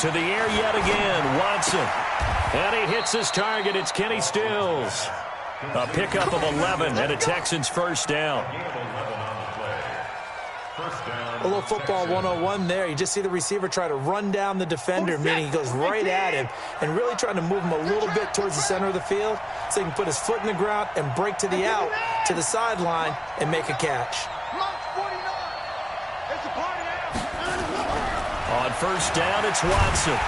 To the air yet again, Watson. And he hits his target. It's Kenny Stills. A pickup of 11 and a Texans first down. A little football 101 there. You just see the receiver try to run down the defender, meaning he goes right at him and really trying to move him a little bit towards the center of the field so he can put his foot in the ground and break to the out, to the sideline, and make a catch. On first down, it's Watson.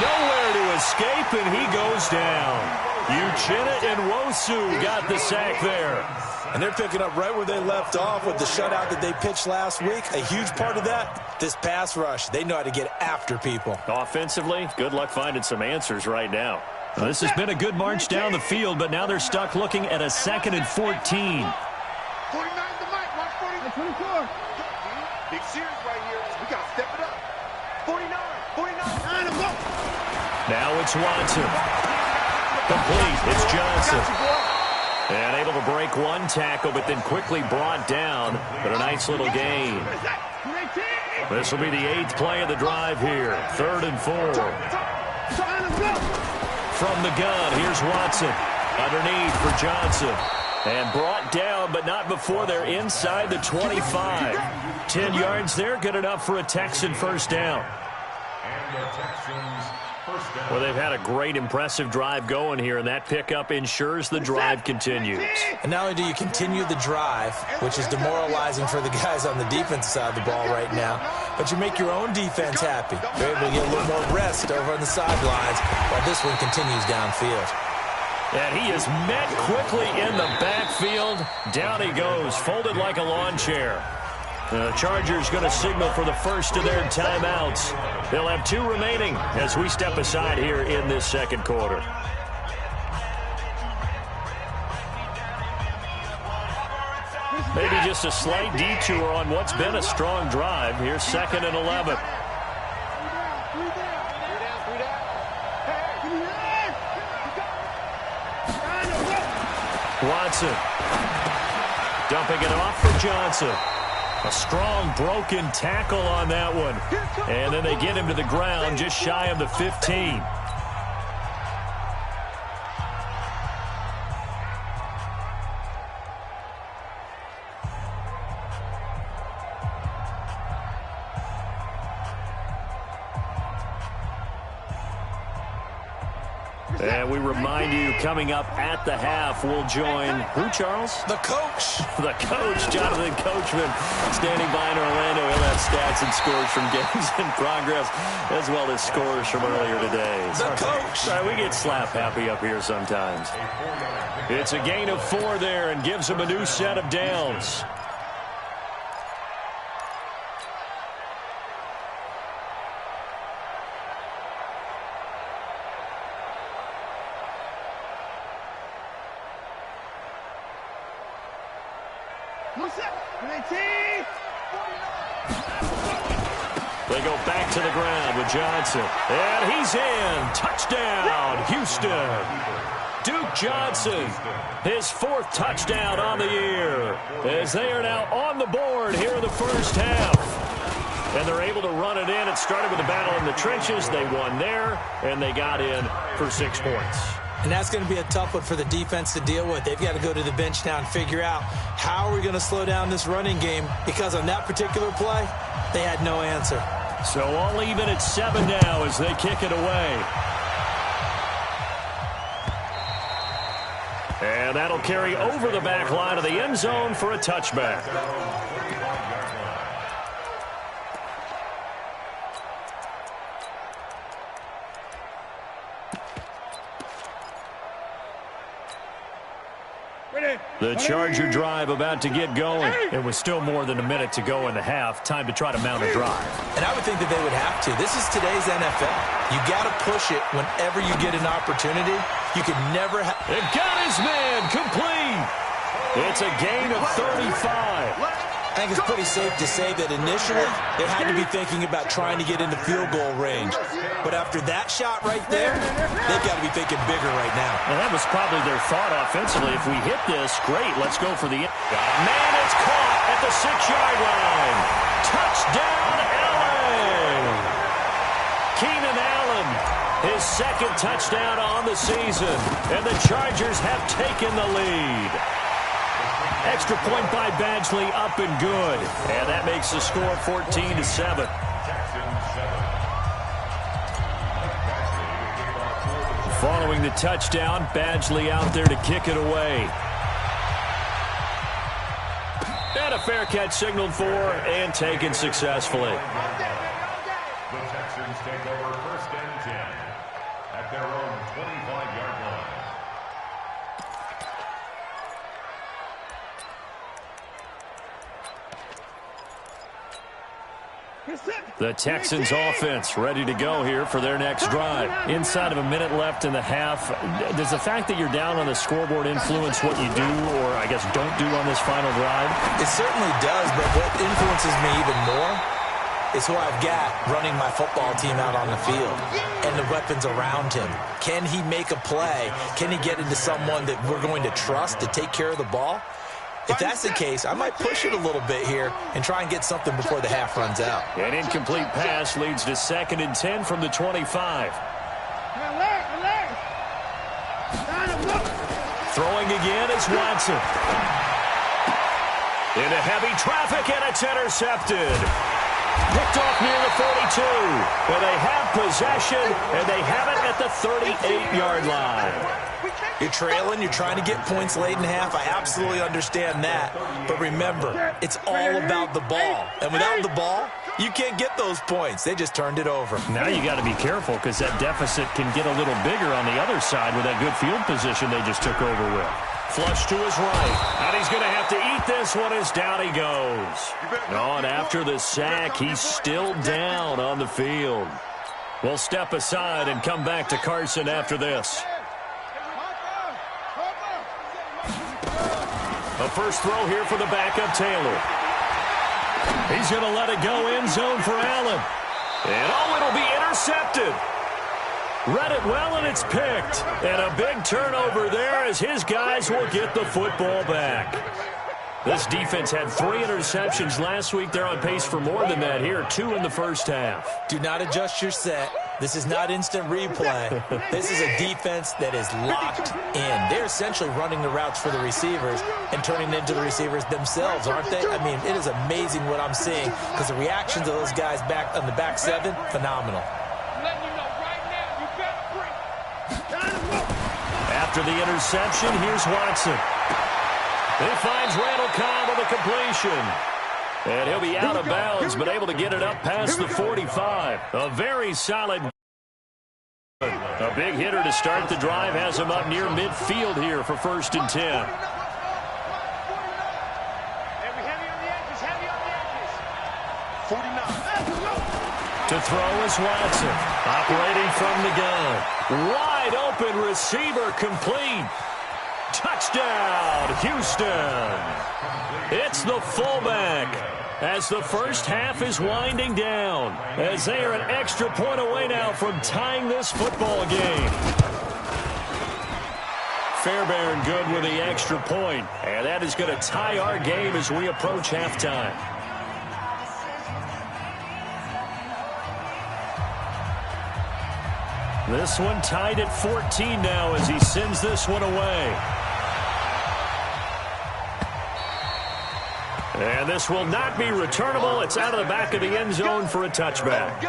Nowhere to escape, and he goes down. Uchenna and Nwosu got the sack there. And they're picking up right where they left off with the shutout that they pitched last week. A huge part of that, this pass rush. They know how to get after people. Offensively, good luck finding some answers right now. Well, this has been a good march down the field, but now they're stuck looking at a 2nd and 14. 49 the mic, watch 24. Big series right here. We got to step it up. 49. Now it's Watson. Complete. It's Johnson. And able to break one tackle, but then quickly brought down. But a nice little gain. This will be the 8th play of the drive here. 3rd and 4. From the gun, here's Watson. Underneath for Johnson. And brought down, but not before they're inside the 25. 10 yards there, good enough for a Texan first down. Well, they've had a great, impressive drive going here, and that pickup ensures the drive continues. And not only do you continue the drive, which is demoralizing for the guys on the defensive side of the ball right now, but you make your own defense happy. You're able to get a little more rest over on the sidelines while this one continues downfield. And he is met quickly in the backfield. Down he goes, folded like a lawn chair. The Chargers going to signal for the first of their timeouts. They'll have 2 remaining as we step aside here in this second quarter. Maybe just a slight detour on what's been a strong drive. Here's 2nd and 11. Watson dumping it off for Johnson. A strong broken tackle on that one. And then they get him to the ground just shy of the 15. And we remind you, coming up at the half, we'll join who, Charles? The coach. The coach, Jonathan Coachman, standing by in Orlando. He'll have stats and scores from games in progress, as well as scores from earlier today. The coach. Sorry, we get slap happy up here sometimes. It's a gain of 4 there and gives him a new set of downs. They go back to the ground with Johnson. And he's in. Touchdown, Houston. Duke Johnson, his 4th touchdown on the year, as they are now on the board here in the first half. And they're able to run it in. It started with a battle in the trenches. They won there, and they got in for 6 points. And that's going to be a tough one for the defense to deal with. They've got to go to the bench now and figure out how are we going to slow down this running game, because on that particular play, they had no answer. So all even at 7 now as they kick it away. And that'll carry over the back line of the end zone for a touchback. The Charger drive about to get going. It was still more than a minute to go in the half. Time to try to mount a drive. And I would think that they would have to. This is today's NFL. You got to push it whenever you get an opportunity. You can never have... It got his man complete. It's a gain of 35. I think it's pretty safe to say that initially they had to be thinking about trying to get into field goal range. But after that shot right there, they've got to be thinking bigger right now. And that was probably their thought offensively. If we hit this, great, let's go for the... Man, it's caught at the 6-yard line. Touchdown, L.A. Keenan second touchdown on the season, and the Chargers have taken the lead. Extra point by Badgley, up and good. And that makes the score 14-7. Following the touchdown, Badgley out there to kick it away. And a fair catch signaled for and taken successfully. The Texans take over 1st and 10 at their own 25-yard line. The Texans offense ready to go here for their next drive. Inside of a minute left in the half, does the fact that you're down on the scoreboard influence what you do, or I guess don't do on this final drive? It certainly does, but what influences me even more is who I've got running my football team out on the field and the weapons around him. Can he make a play? Can he get into someone that we're going to trust to take care of the ball? If that's the case, I might push it a little bit here and try and get something before the half runs out. An incomplete pass leads to 2nd and 10 from the 25. Throwing again is Watson. Into heavy traffic, and it's intercepted. Picked off near the 42. But they have possession, and they have it at the 38-yard line. You're trailing, you're trying to get points late in half. I absolutely understand that. But remember, it's all about the ball. And without the ball, you can't get those points. They just turned it over. Now you got to be careful because that deficit can get a little bigger on the other side with that good field position they just took over with. Flush to his right. And he's going to have to eat this one as down he goes. And after the sack, he's still down on the field. We'll step aside and come back to Carson after this. A first throw here for the backup, Taylor. He's going to let it go end zone for Allen. And it'll be intercepted. Read it well, and it's picked. And a big turnover there as his guys will get the football back. This defense had 3 interceptions last week. They're on pace for more than that here, 2 in the first half. Do not adjust your set. This is not instant replay. This is a defense that is locked in. They're essentially running the routes for the receivers and turning into the receivers themselves, aren't they? I mean, it is amazing what I'm seeing because the reactions of those guys back on the back 7, phenomenal. After the interception, here's Watson. He finds Randall Cobb with a completion. And he'll be out of bounds, but able to get it up past the 45. A very solid. A big hitter to start the drive has him up near midfield here for 1st and 10. To throw is Watson. Operating from the gun. Wide open receiver complete. Touchdown, Houston. It's the fullback as the first half is winding down, as they are an extra point away now from tying this football game. Fairbairn good with the extra point, and that is going to tie our game as we approach halftime. This one tied at 14 now as he sends this one away. And this will not be returnable. It's out of the back of the end zone for a touchback.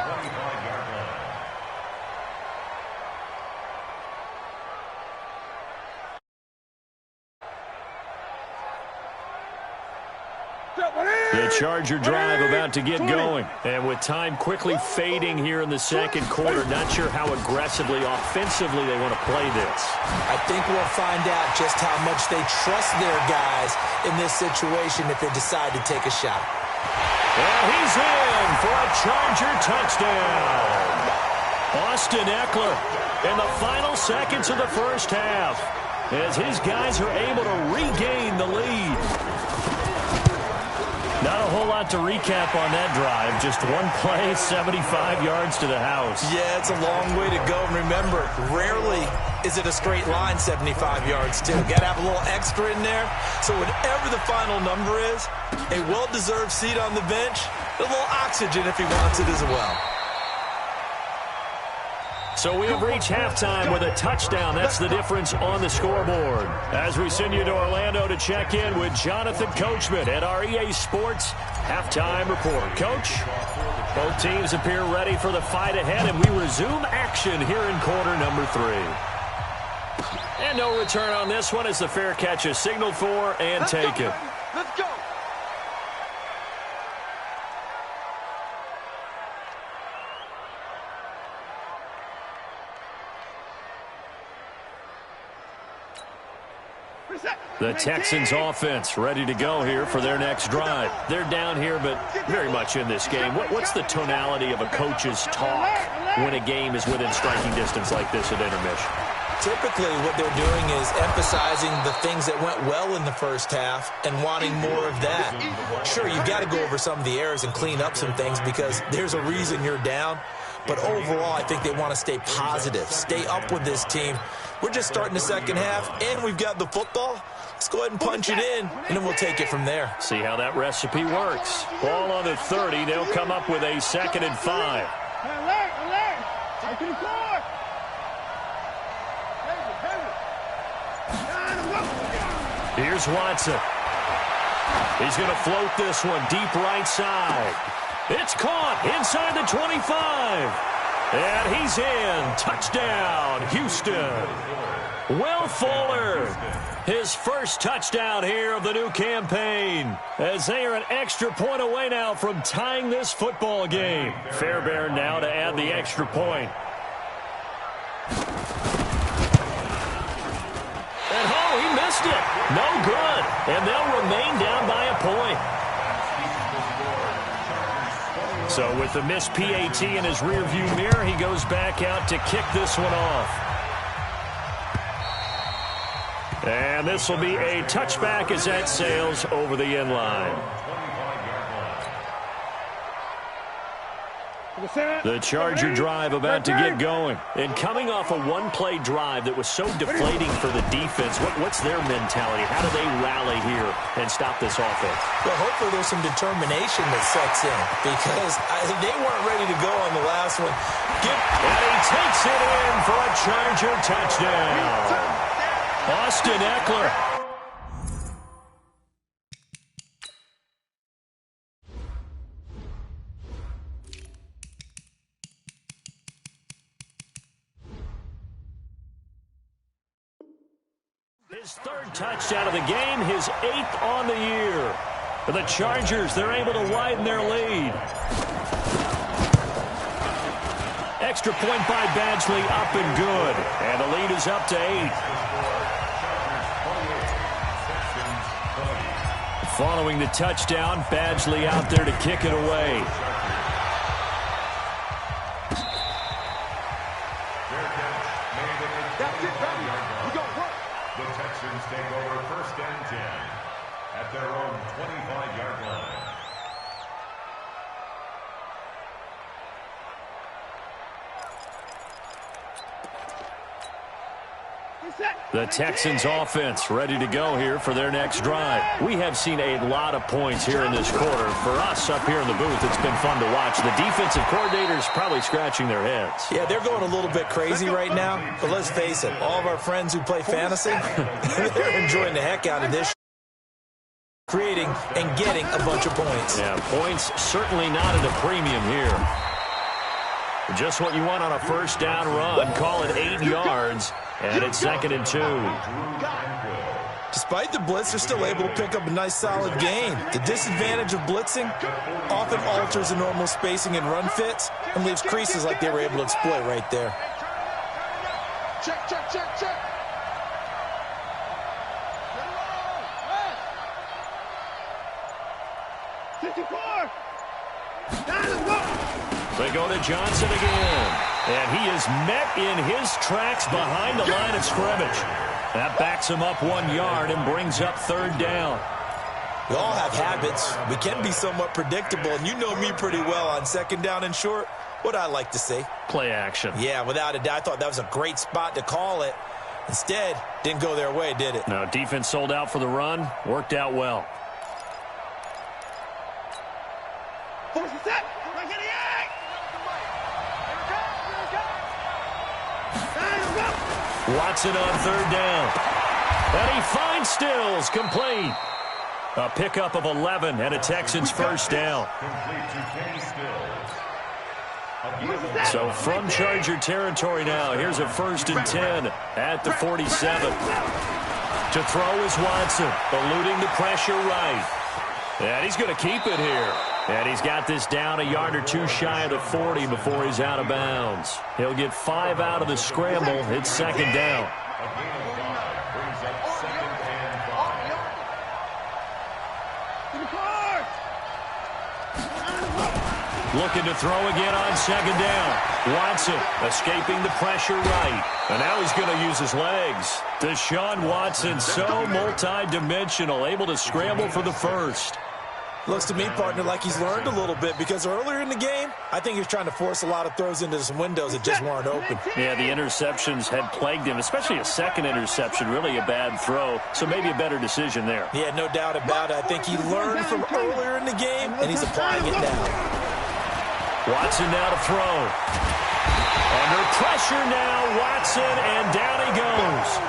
The Charger drive about to get going. And with time quickly fading here in the second quarter, not sure how aggressively, offensively they want to play this. I think we'll find out just how much they trust their guys in this situation if they decide to take a shot. And he's in for a Charger touchdown. Austin Eckler in the final seconds of the first half as his guys are able to regain the lead. Not a whole lot to recap on that drive. Just one play, 75 yards to the house. Yeah, it's a long way to go. And remember, rarely is it a straight line 75 yards, too. Got to have a little extra in there. So whatever the final number is, a well-deserved seat on the bench, a little oxygen if he wants it as well. So we have reached halftime with a touchdown. That's the difference on the scoreboard. As we send you to Orlando to check in with Jonathan Coachman at our EA Sports Halftime Report. Coach, both teams appear ready for the fight ahead, and we resume action here in quarter number 3. And no return on this one as the fair catch is signaled for and taken. Let's go. The Texans offense ready to go here for their next drive. They're down here, but very much in this game. What's the tonality of a coach's talk when a game is within striking distance like this at intermission? Typically, what they're doing is emphasizing the things that went well in the first half and wanting more of that. Sure, you've got to go over some of the errors and clean up some things because there's a reason you're down. But overall, I think they want to stay positive, stay up with this team. We're just starting the second half, and we've got the football. Let's go ahead and punch it in, and then we'll take it from there. See how that recipe works. Ball on the 30. They'll come up with a 2nd and 5. Here's Watson. He's going to float this one deep right side. It's caught inside the 25. And he's in. Touchdown, Houston. Will Fuller, his first touchdown here of the new campaign, as they are an extra point away now from tying this football game. Fairbairn now to add the extra point. And oh, he missed it. No good. And they'll remain down by a point. So with the missed PAT in his rearview mirror, he goes back out to kick this one off. And this will be a touchback as that sails over the end line. The Charger drive about to get going. And coming off a one-play drive that was so deflating for the defense, what's their mentality? How do they rally here and stop this offense? Well, hopefully there's some determination that sets in because they weren't ready to go on the last one. And he takes it in for a Charger touchdown. Austin Eckler. His 3rd touchdown of the game, his 8th on the year. For the Chargers, they're able to widen their lead. Extra point by Badgley, up and good. And the lead is up to 8. Following the touchdown, Badgley out there to kick it away. The Texans take over 1st and 10 at their own 25-yard line. The Texans offense ready to go here for their next drive. We have seen a lot of points here in this quarter. For us up here in the booth, it's been fun to watch. The defensive coordinators probably scratching their heads. Yeah, they're going a little bit crazy right now. But let's face it, all of our friends who play fantasy, they're enjoying the heck out of this. Creating and getting a bunch of points. Yeah, points certainly not at a premium here. Just what you want on a 1st down run. Call it 8 yards. And it's 2nd and 2. Despite the blitz, they're still able to pick up a nice, solid gain. The disadvantage of blitzing often alters the normal spacing and run fits and leaves creases like they were able to exploit right there. Check, check, check, check. They go to Johnson again. And he is met in his tracks behind the line of scrimmage. That backs him up 1 yard and brings up 3rd down. We all have habits. We can be somewhat predictable, and you know me pretty well on 2nd down and short. What I like to see. Play action. Yeah, without a doubt. I thought that was a great spot to call it. Instead, didn't go their way, did it? No, defense sold out for the run. Worked out well. Watson on third down. And he finds Stills, complete. A pickup of 11 and a Texans first down. So from Charger territory now, here's a 1st and 10 at the 47. To throw is Watson, eluding the pressure right. And he's going to keep it here. And he's got this down a yard or two shy of the 40 before he's out of bounds. He'll get 5 out of the scramble. It's 2nd down. Looking to throw again on 2nd down. Watson escaping the pressure right. And now he's going to use his legs. Deshaun Watson, so multi-dimensional, able to scramble for the first. Looks to me, partner, like he's learned a little bit, because earlier in the game, I think he was trying to force a lot of throws into some windows that just weren't open. Yeah, the interceptions had plagued him, especially a second interception, really a bad throw, so maybe a better decision there. Yeah, no doubt about it. I think he learned from earlier in the game, and he's applying it now. Watson now to throw. Under pressure now, Watson, and down he goes.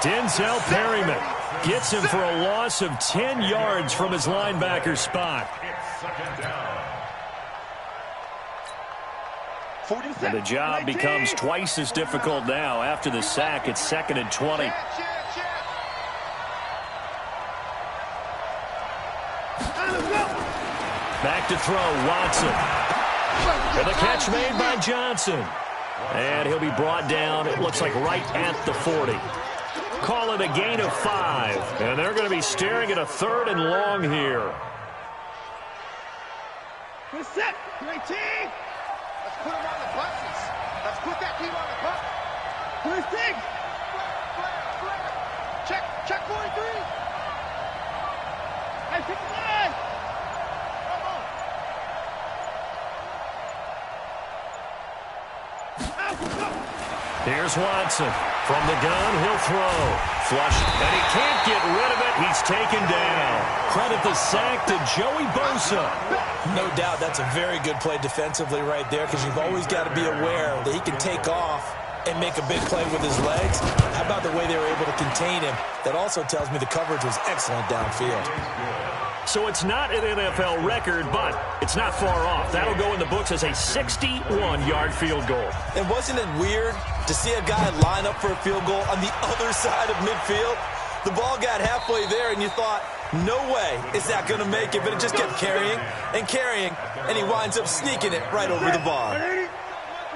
Denzel Perryman gets him for a loss of 10 yards from his linebacker spot. And the job becomes twice as difficult now after the sack. It's 2nd and 20. Back to throw, Watson. And the catch made by Johnson. And he'll be brought down, it looks like right at the 40. Call it a gain of 5. And they're going to be staring at a 3rd and long here. We're set. Great team. Let's put them on the buses. Let's put that team on the bus. First thing. Check 43. Hey, pick the line. Here's Watson. From the gun, he'll throw. Flush, and he can't get rid of it. He's taken down. Credit the sack to Joey Bosa. No doubt that's a very good play defensively right there, because you've always got to be aware that he can take off and make a big play with his legs. How about the way they were able to contain him? That also tells me the coverage was excellent downfield. So it's not an NFL record, but it's not far off. That'll go in the books as a 61-yard field goal. And wasn't it weird to see a guy line up for a field goal on the other side of midfield? The ball got halfway there, and you thought, no way is that going to make it, but it just kept carrying and carrying, and he winds up sneaking it right over the bar.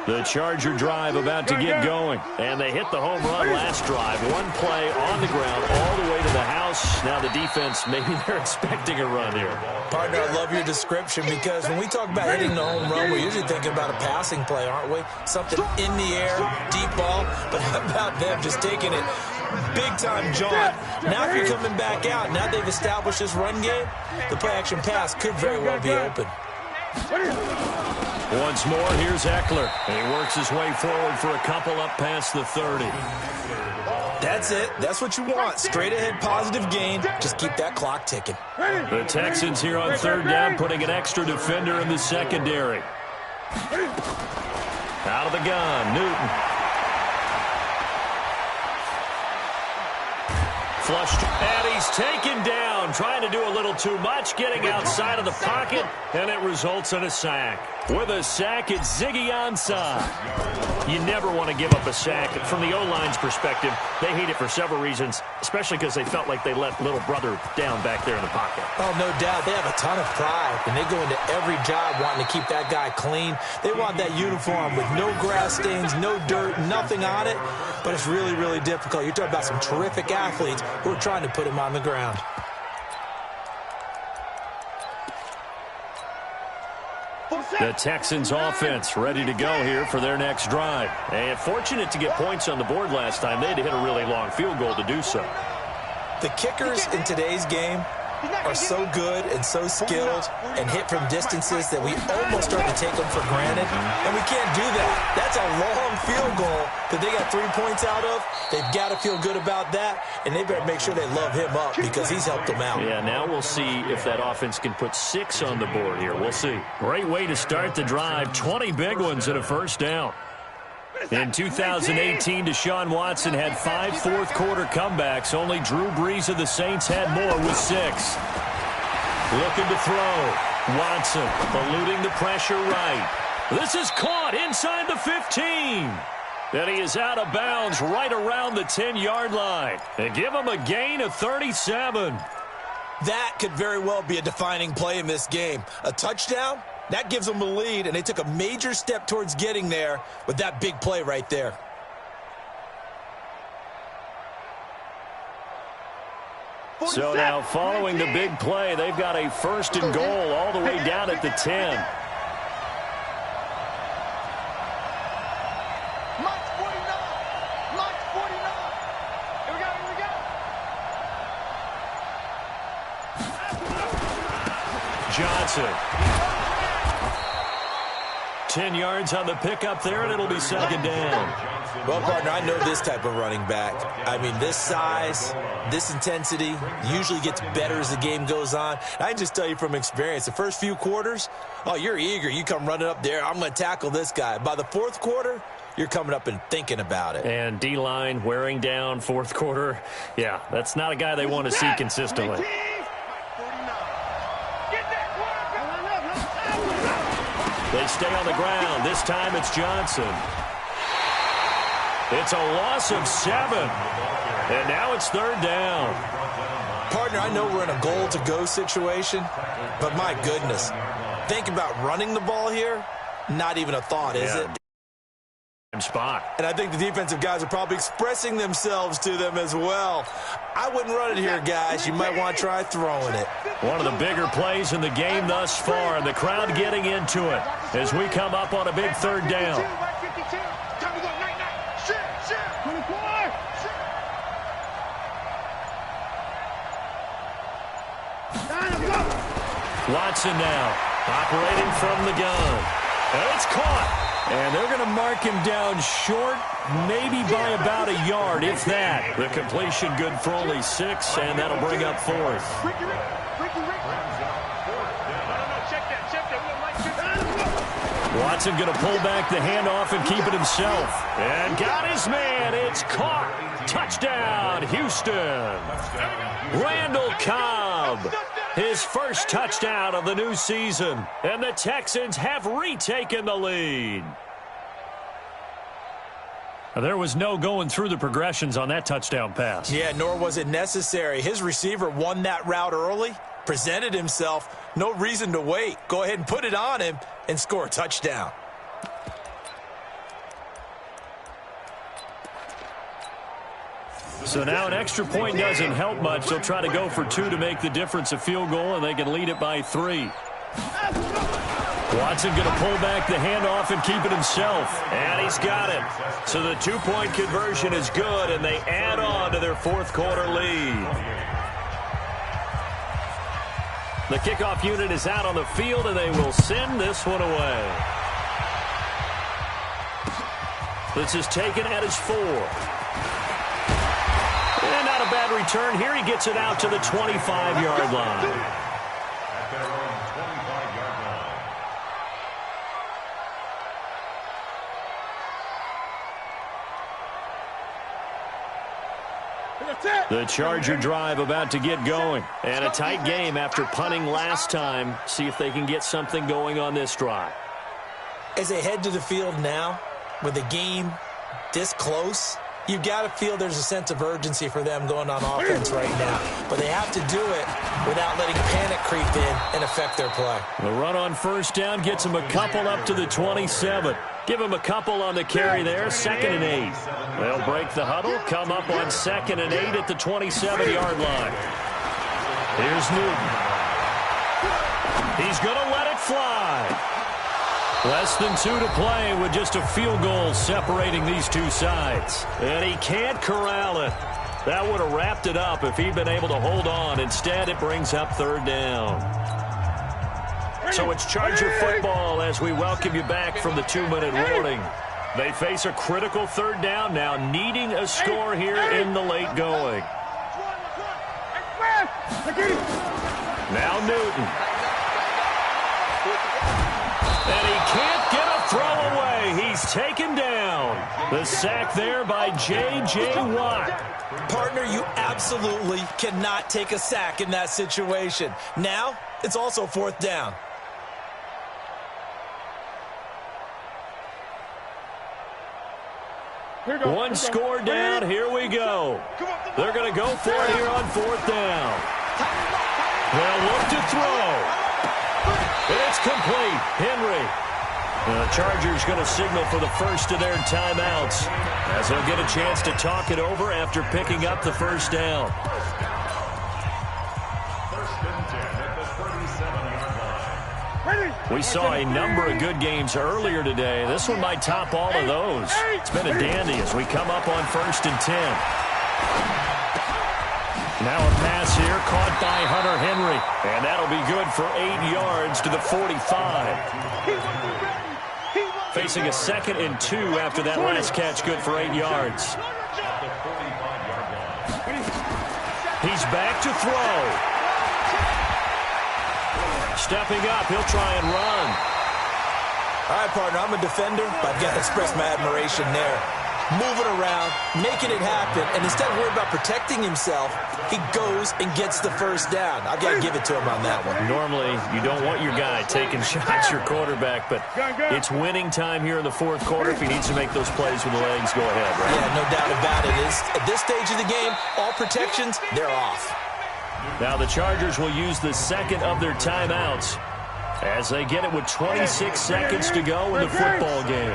The Charger drive about to get going. And they hit the home run last drive. One play on the ground all the way to the house. Now the defense, maybe they're expecting a run here. Partner, I love your description, because when we talk about hitting the home run, we're usually thinking about a passing play, aren't we? Something in the air, deep ball. But how about them just taking it big-time jaunt? Now if you're coming back out, now they've established this run game, the play-action pass could very well be open. Once more, here's Eckler. And he works his way forward for a couple up past the 30. That's it. That's what you want. Straight ahead, positive gain. Just keep that clock ticking. The Texans here on 3rd down, putting an extra defender in the secondary. Out of the gun, Newton. Flushed, and he's taken down, trying to do a little too much, getting outside of the pocket, and it results in a sack. With a sack, it's Ziggy Ansah. You never want to give up a sack. From the O-line's perspective, they hate it for several reasons, especially because they felt like they let little brother down back there in the pocket. Oh, no doubt. They have a ton of pride, and they go into every job wanting to keep that guy clean. They want that uniform with no grass stains, no dirt, nothing on it, but it's really, really difficult. You're talking about some terrific athletes who are trying to put him on the ground. The Texans offense ready to go here for their next drive. And fortunate to get points on the board last time. They had to hit a really long field goal to do so. The kickers in today's game are so good and so skilled and hit from distances that we almost start to take them for granted, and we can't do that. That's a long field goal that they got 3 points out of. They've got to feel good about that, and they better make sure they love him up, because he's helped them out. Yeah, now we'll see if that offense can put 6 on the board here. We'll see. Great way to start the drive. 20 big ones and a first down. In 2018, Deshaun Watson had 5 fourth-quarter comebacks. Only Drew Brees of the Saints had more with 6. Looking to throw. Watson eluding the pressure right. This is caught inside the 15. And he is out of bounds right around the 10-yard line. And give him a gain of 37. That could very well be a defining play in this game. A touchdown, that gives them the lead, and they took a major step towards getting there with that big play right there. So now following the big play, they've got a 1st and goal all the way down at the 10. Johnson. 10 yards on the pickup there, and it'll be 2nd down. Well, partner, I know this type of running back. I mean, this size, this intensity usually gets better as the game goes on. I can just tell you from experience, the first few quarters, oh, you're eager. You come running up there, I'm going to tackle this guy. By the 4th quarter, you're coming up and thinking about it. And D-line wearing down 4th quarter. Yeah, that's not a guy they want to see consistently. They stay on the ground. This time it's Johnson. It's a loss of 7. And now it's 3rd down. Partner, I know we're in a goal-to-go situation, but my goodness, think about running the ball here. Not even a thought, is it? Spot. And I think the defensive guys are probably expressing themselves to them as well. I wouldn't run it here, guys. You might want to try throwing it. One of the bigger plays in the game thus far, and the crowd getting into it as we come up on a big 3rd down. Watson now operating from the gun. And it's caught. And they're going to mark him down short, maybe by about a yard, if that. The completion good for only 6, and that'll bring up 4th. Watson going to pull back the handoff and keep it himself. And got his man. It's caught. Touchdown, Houston. Randall Cobb. His first touchdown of the new season. And the Texans have retaken the lead. There was no going through the progressions on that touchdown pass. Yeah, nor was it necessary. His receiver won that route early, presented himself. No reason to wait. Go ahead and put it on him and score a touchdown. So now an extra point doesn't help much. They'll try to go for 2 to make the difference a field goal, and they can lead it by 3. Watson going to pull back the handoff and keep it himself. And he's got it. So the 2-point conversion is good, and they add on to their 4th quarter lead. The kickoff unit is out on the field, and they will send this one away. This is taken at his 4. And not a bad return here. He gets it out to the 25-yard line. At their own 25-yard line. The Charger drive about to get going. And a tight game after punting last time. See if they can get something going on this drive. As they head to the field now, with the game this close, you've got to feel there's a sense of urgency for them going on offense right now. But they have to do it without letting panic creep in and affect their play. The run on 1st down gets them a couple up to the 27. Give them a couple on the carry there, 2nd and 8. They'll break the huddle, come up on 2nd and 8 at the 27-yard line. Here's Newton. He's going to let it fly. Less than 2 to play with just a field goal separating these two sides. And he can't corral it. That would have wrapped it up if he'd been able to hold on. Instead, it brings up 3rd down. So it's Charger football as we welcome you back from the 2-minute warning. They face a critical 3rd down now, needing a score here in the late going. Now Newton. And he can't get a throw away. He's taken down. The sack there by J.J. Watt. Partner, you absolutely cannot take a sack in that situation. Now, it's also 4th down. One score down. Here we go. They're going to go for it here on 4th down. They'll look to throw. And it's complete. Henry. The Chargers going to signal for the first of their timeouts as they'll get a chance to talk it over after picking up the first down. We saw a number of good games earlier today. This one might top all of those. It's been a dandy as we come up on 1st and 10. Now a pass here caught by Hunter Henry. And that'll be good for 8 yards to the 45. Facing a 2nd and 2 after that last catch, good for 8 yards. He's back to throw. Stepping up, he'll try and run. All right, partner, I'm a defender, but I've got to express my admiration there. Moving around, making it happen, and instead of worrying about protecting himself, he goes and gets the first down. I've got to give it to him on that one. Normally, you don't want your guy taking shots, your quarterback, but it's winning time here in the 4th quarter. If he needs to make those plays with the legs, go ahead, right? Yeah, no doubt about it. At this stage of the game, all protections, they're off. Now the Chargers will use the 2nd of their timeouts as they get it with 26 seconds to go in the football game.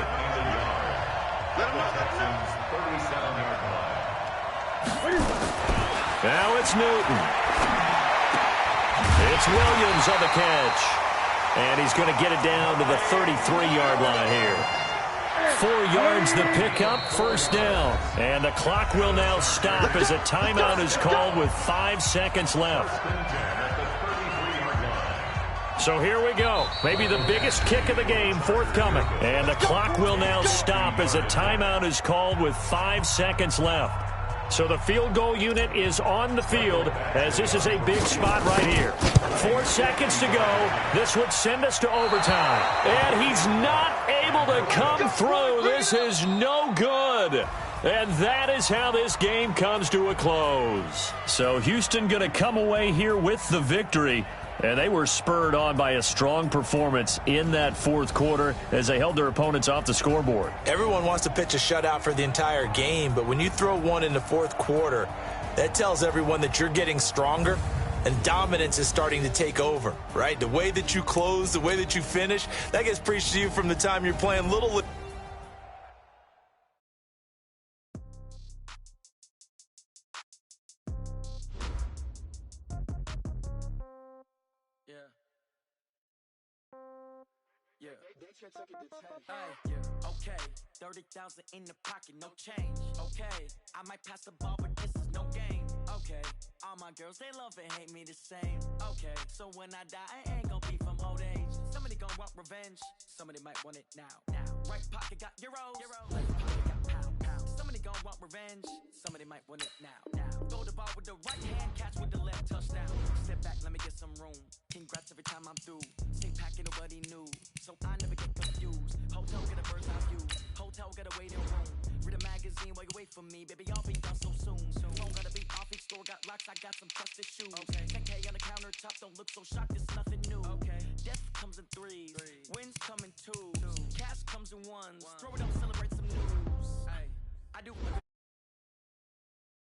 Now it's Newton. It's Williams on the catch. And he's going to get it down to the 33-yard line here. 4 yards the pickup, 1st down. And the clock will now stop as a timeout is called with 5 seconds left. So here we go. Maybe the biggest kick of the game forthcoming. And the clock will now stop as a timeout is called with 5 seconds left. So the field goal unit is on the field as this is a big spot right here. 4 seconds to go. This would send us to overtime. And he's not able to come through. This is no good. And that is how this game comes to a close. So Houston going to come away here with the victory. And they were spurred on by a strong performance in that 4th quarter as they held their opponents off the scoreboard. Everyone wants to pitch a shutout for the entire game, but when you throw one in the 4th quarter, that tells everyone that you're getting stronger and dominance is starting to take over, right? The way that you close, the way that you finish, that gets preached to you from the time you're playing little. Okay, 30,000 in the pocket, no change. Okay, I might pass the ball, but this is no game. Okay, all my girls, they love and hate me the same. Okay, so when I die, I ain't gonna be from old age. Somebody gonna want revenge, somebody might want it now. Right pocket got euros, left pocket got pound. Somebody gonna want revenge, somebody might want it now. Throw the ball with the right hand, catch with the left, touchdown. Step back, let me get some room. Congrats every time I'm through. Stay packing, nobody knew, so I never get confused. Hotel get a bird's eye view. Hotel get a waiting room. Read a magazine while you wait for me. Baby, I'll be done so soon. Phone gotta be off, each store got locks. I got some trusted shoes. 10K on the countertop, don't look so shocked. It's nothing new. Death comes in threes. Wins come in twos. Cash comes in ones. Throw it up.